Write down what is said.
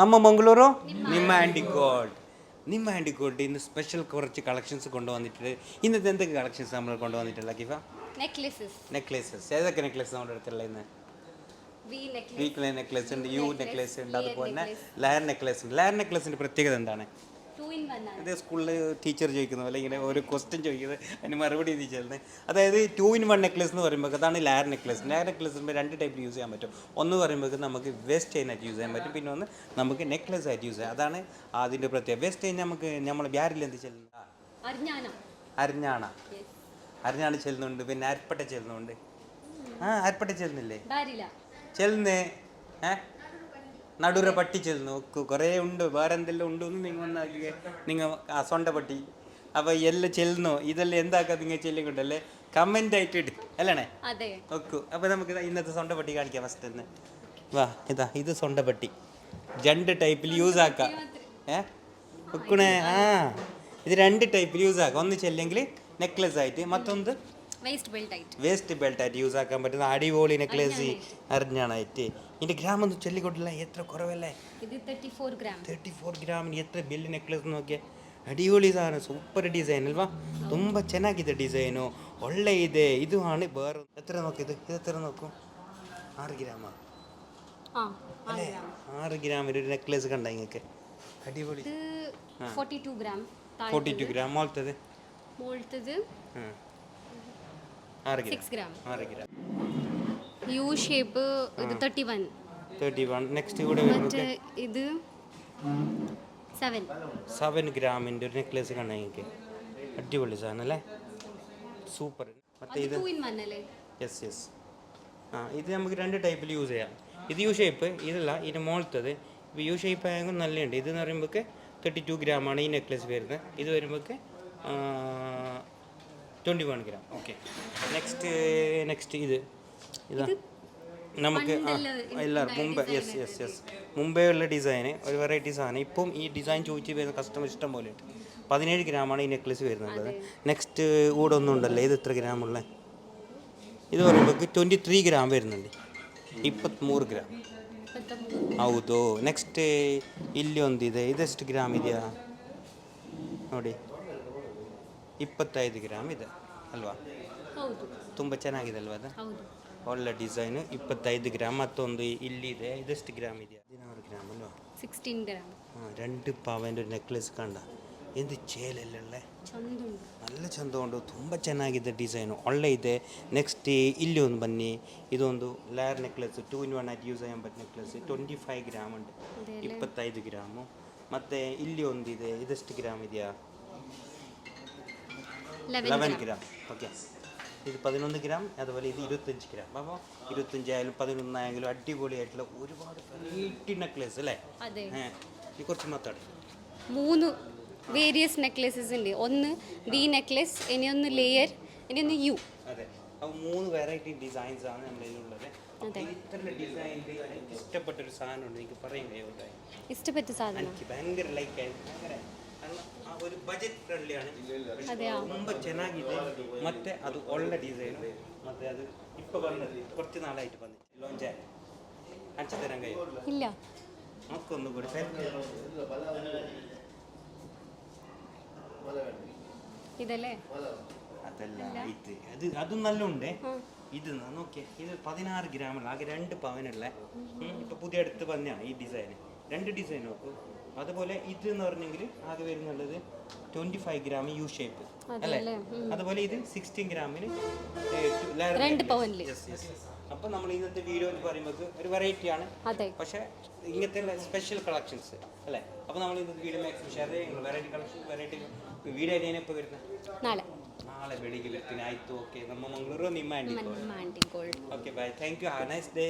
ನಮ್ಮ ಮಂಗಳೂರು ನಿಮ್ಮ handy gold. ನಿಮ್ಮ ಹ್ಯಾಂಡಿ ಗೋಲ್ಡ್ ഇന്ന് സ്പെഷ്യൽ കുറച്ച് കളക്ഷൻസ് കൊണ്ടുവന്നിട്ടുണ്ട്. ഇന്നത്തെ എന്തൊക്കെ കളക്ഷൻസ് നമ്മൾ കൊണ്ടുവന്നിട്ടില്ല കിഫ? നെക്ലേസസ്. ഏതൊക്കെ നെക്ലേസ് നമ്മുടെ അടുത്തുള്ള ഇന്ന്? വീക്ക് നെക്ലേസ് ഉണ്ട്, യു നെക്ലേസ് ഉണ്ട്, അതുപോലെ തന്നെ ലെയർ നെക്ലേസ് ഉണ്ട്. ലെയർ നെക്ലേസിൻ്റെ പ്രത്യേകത എന്താണ്? ഇത് സ്കൂളിൽ ടീച്ചർ ചോദിക്കുന്ന പോലെ ഇങ്ങനെ ഒരു ക്വസ്റ്റ്യൻ ചോദിക്കുന്നത് അതിന് മറുപടി ഇത് ചെയ്യുന്നത്. അതായത് 2-in-1 നെക്ലേസ് എന്ന് പറയുമ്പോൾ അതാണ് ലെയർ നെക്ലേസ്. ലെയർ നെക്ലേസ് രണ്ട് ടൈപ്പ് യൂസ് ചെയ്യാൻ പറ്റും. ഒന്ന് പറയുമ്പോൾ നമുക്ക് വേസ്റ്റ് ചെയിൻ ആയിട്ട് യൂസ് ചെയ്യാൻ പറ്റും, പിന്നെ ഒന്ന് നമുക്ക് നെക്ലേസ് ആയിട്ട് യൂസ് ചെയ്യാം. അതാണ് അതിൻ്റെ പ്രത്യേകത. വേസ്റ്റ് ചെയിൻ നമുക്ക് നമ്മൾ ബ്യാരിൽ എന്ത് ചെല്ലുന്നത്? അരിഞ്ഞാണ് ചെല്ലുന്നുണ്ട്, പിന്നെ അരിപ്പട്ട ചെല്ലുന്നുണ്ട്. അരിപ്പട്ട ചെല്ലുന്നില്ലേ? ചെല്ലുന്നേ നടുര പട്ടി ചെല്ലുന്നു. കുറേ ഉണ്ട്, വേറെ എന്തെല്ലാം ഉണ്ടെന്ന് നിങ്ങൾ വന്നാൽ നിങ്ങൾ സൊണ്ടപ്പട്ടി അപ്പോൾ എല്ലാം ചെല്ലുന്നു. ഇതെല്ലാം എന്താക്കാ നിങ്ങൾ ചെല്ലിക്കൊണ്ടല്ലേ കമൻ്റ് ആയിട്ട് ഇട്ട് അല്ലേ നോക്കൂ. അപ്പോൾ നമുക്ക് ഇന്നത്തെ സൊണ്ടപ്പട്ടി കാണിക്കാം. ഫസ്റ്റ് തന്നെ വാ, ഇത് സൊണ്ടപ്പട്ടി രണ്ട് ടൈപ്പിൽ യൂസ് ആക്കാം. വെക്കണേ ഇത് രണ്ട് ടൈപ്പിൽ യൂസ് ആക്കാം. ഒന്ന് ചെല്ലെങ്കിൽ നെക്ലസ് ആയിട്ട്, മറ്റൊന്ന് വേസ്റ്റ് ബെൽറ്റ് ആയിട്ട് യൂസ് ആക്കാൻ പറ്റുന്ന അടിപൊളി നെക്ലേസ് അറിഞ്ഞാണായിട്ട്. ഇതിന്റെ ഗ്രാം ഒന്ന് ചൊല്ലിക്കൊണ്ടില്ല, എത്ര കുറവല്ലേ? 34 ഗ്രാമിന് എത്ര ബെല്ല് നെക്ലേസ് നോക്കിയാൽ. ಅಡಿಪೊಳಿ ಸಾಧನ, ಸೂಪರ್ ಡಿಸೈನ್ ಅಲ್ವಾ? ತುಂಬ ಚೆನ್ನಾಗಿದೆ ಡಿಸೈನು, ಒಳ್ಳೆ ಇದೆ. ಇದು ആണ് വേറെ എത്ര നോക്കിയത്? എത്ര നോക്കൂ, 6 ഗ്രാം അല്ലേ? 6 ഗ്രാമിൽ ഒരു നെക്ലേസ് കണ്ട നിങ്ങൾക്ക് അടിപൊളി. 42 ഗ്രാം മോൾത്തത് 6 ഗ്രാം യു ഷേപ്പ്. ഇത് 31. നെക്സ്റ്റ് കൂടെ ഇത് 7 ഗ്രാമിൻ്റെ ഒരു നെക്ലേസ് കണ്ട നിങ്ങൾക്ക് അടിപൊളി സാധനം അല്ലേ? സൂപ്പർ. മറ്റേ ഇത് യെസ് ഇത് നമുക്ക് രണ്ട് ടൈപ്പിൽ യൂസ് ചെയ്യാം. ഇത് യു ഷേപ്പ്, ഇതല്ല ഇതിൻ്റെ മോളത്തത്. ഇപ്പോൾ യു ഷേപ്പ് ആയെങ്കിൽ നല്ലുണ്ട്. ഇതെന്ന് പറയുമ്പോൾ 32 ഗ്രാമാണ് ഈ നെക്ലേസ് വരുന്നത്. ഇത് വരുമ്പോൾ 21 ഗ്രാം. ഓക്കെ, നെക്സ്റ്റ് ഇതാ നമുക്ക് എല്ലാവരും മുമ്പേ ഉള്ള ഡിസൈന് ഒരു വെറൈറ്റി സാധനം. ഇപ്പം ഈ ഡിസൈൻ ചോദിച്ച് വരുന്ന കസ്റ്റമർ ഇഷ്ടം പോലെ ഉണ്ട്. 17 ഗ്രാമാണ് ഈ നെക്ലേസ് വരുന്നുള്ളത്. നെക്സ്റ്റ് കൂടെ ഒന്നും ഉണ്ടല്ലോ, ഇത് എത്ര ഗ്രാമുള്ള? ഇത് പറയുമ്പോൾ 23 ഗ്രാം വരുന്നുണ്ട്. 23 ഗ്രാം ಹೌದು. ನೆಕ್ಸ್ಟ್ ಇಲ್ಲಿ ಒಂದಿದೆ, ಇದೆಷ್ಟು ಗ್ರಾಮ್ ಇದೆಯಾ ನೋಡಿ, 25 ಗ್ರಾಮ್ ಇದೆ ಅಲ್ವಾ? ತುಂಬ ಚೆನ್ನಾಗಿದೆ ಅಲ್ವಾ? ಅದು ಒಳ್ಳೆ ಡಿಸೈನು. 25 ഗ്രാം. മറ്റൊന്ന് ഇല്ലിದೆ, ഇതെಷ್ಟು ഗ്രാം ಇದೆಯಾ? 16 ഗ്രാം അല്ലോ? 16 ഗ്രാം. 2 ಪವൻ്റെ ഒരു നെക്ലേസ് കണ്ട എന്ത് ചേലല്ലേ, നല്ല ಚಂದമുണ്ട്. ತುಂಬ ಚೆನ್ನಾಗಿದೆ ಡಿಸೈನು, ಒಳ್ಳೆ ಇದೆ. ನೆಕ್ಸ್ಟ್ ಇಲ್ಲಿ ಒಂದು ಬನ್ನಿ, ಇದೊಂದು ಲೇಯರ್ ನೆಕ್ಲೆಸ್ 2-in-1 ಆಗಿ ಯೂಸ್ ചെയ്യാൻ പറ്റുന്ന നെക്ലെസ്. 25 ഗ്രാം ഉണ്ട്, 25 ഗ്രാಮು. ಮತ್ತು ಇಲ್ಲಿ ಒಂದಿದೆ, ಇದೆಷ್ಟು ಗ್ರಾಮ್ ಇದೆಯಾ? 11 ഗ്രാം. ഓക്കെ, ഇത് 11 ഗ്രാം. അതുപോലെ ഇത് 25 ഗ്രാം. അപ്പോൾ 25 ആയാലും 11 ആയെങ്കിലും അടിപൊളിയായിട്ടുള്ള ഒരുപാട് വെറൈറ്റി നെക്ലേസ് അല്ലേ? ഈ കുറച്ച് മാറ്റാട് 3 വേരിയസ് നെക്ലേസസ് ഉണ്ട്. ഒന്ന് വി നെക്ലേസ്, ഇനി ഒന്ന് ലെയർ, ഇനി ഒന്ന് യു. അതെ, അപ്പോൾ 3 വെറൈറ്റി ഡിസൈൻസ് ആണ് നമ്മളിലുള്ളത്. ഇത്ര ഡിസൈനിൽ എനിക്ക് ഇഷ്ടപ്പെട്ടൊരു സാധനമുണ്ട്, എനിക്ക് പറയാൻ കഴിയുമോ? ഇഷ്ടപ്പെട്ട സാധനം എനിക്ക് ഭയങ്കര ലൈക്ക് ആയിരുന്നു. ಆ ഒരു ಬಜೆಟ್ ಫ್ರೆಂಡ್ಲಿ ആണ്, ತುಂಬ ಚೆನ್ನಾಗಿದೆ. ಮತ್ತೆ ಅದು ಒಳ್ಳೆ ಡಿಸೈನು. ಮತ್ತೆ ಅದು ഇപ്പോൾ ಬಂದಿದೆ, കുറച്ച് നാളായിട്ട് ಬಂದಿದೆ. ലോഞ്ച് കാണിച്ചു തരാൻ കഴിയും? ഇല്ല, നമുക്കൊന്നും കൂടി ഇതല്ലേ? അതല്ല, ഇത് അതും നല്ല ഉണ്ട്. ഇത് നോക്കിയേ, ഇത് 16 ഗ്രാമുള്ള, ആകെ 2 പവനുള്ള. ഇപ്പോൾ പുതിയ അടുത്ത് വന്നെയാണ് ഈ ഡിസൈൻ. 2 ഡിസൈൻ നോക്കൂ. അതുപോലെ ഇത് എന്ന് പറഞ്ഞെങ്കിൽ ആകെ വരുന്നുള്ളത് 25 ഗ്രാം യു ഷേപ്പ് അല്ലേ? അതുപോലെ ഇത് 16 ഗ്രാമിന് 2 പവനിൽ. അപ്പോൾ നമ്മൾ ഇന്നത്തെ വീഡിയോ എന്ന് പറയുമ്പോൾ ഒരു വെറൈറ്റിയാണ്, പക്ഷേ ഇങ്ങനത്തെ സ്പെഷ്യൽ കളക്ഷൻസ് അല്ലേ? അപ്പോൾ നമ്മൾ ഇന്നത്തെ വീഡിയോ മാക്സിമം ഷെയർ ചെയ്യുന്നത് വെറൈറ്റി കളക്ഷൻ, വെറൈറ്റി വീഡിയോ അതിനെപ്പോൾ വരുന്നത് നാളെ ಬೆಳಿಗ್ಗೆ ಬರ್ತೀನಿ. ಆಯಿತು, ಓಕೆ. ನಮ್ಮ ಮಂಗಳೂರು ನಿಮ್ಮ handy gold. Okay, bye. Thank you. Have nice day.